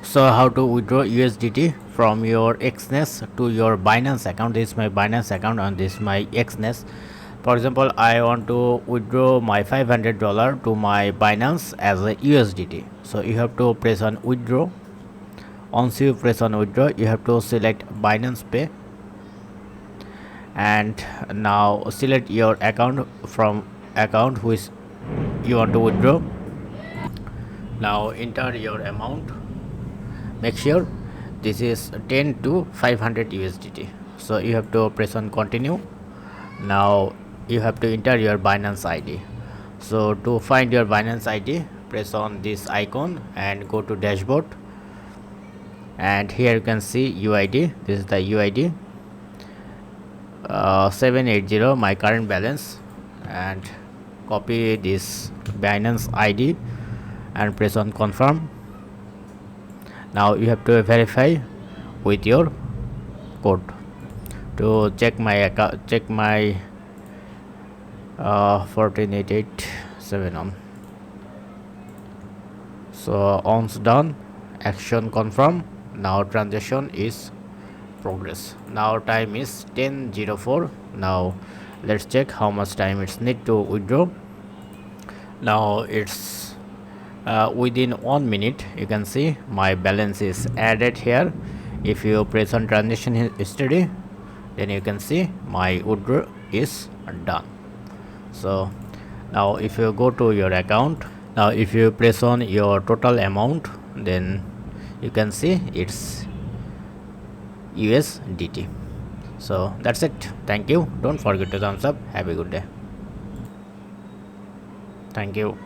So how to withdraw USDT from your Exness to your Binance account. This is my Binance account and this is my Exness. For example, I want to withdraw my $500 to my Binance as a USDT. So you have to press on withdraw. Once you press on withdraw, you have to select Binance Pay, and now select your account from account which you want to withdraw. Now enter your amount. Make sure this is 10 to 500 USDT. So you have to press on continue. Now you have to enter your Binance ID. So to find your Binance ID, press on this icon and go to dashboard, and here you can see UID. This is the UID 780, my current balance, and copy this Binance ID and press on confirm. Now you have to verify with your code to check my account, check my 14887 on. So once done, action confirm. Now transaction is progress. Now time is 10:04. Now let's check how much time it's need to withdraw. Now it's within 1 minute. You can see my balance is added here. If you press on transaction history, then you can see my withdrawal is done. So now if you go to your account, now if you press on your total amount, then you can see it's USDT. So that's it. Thank you. Don't forget to thumbs up. Have a good day. Thank you.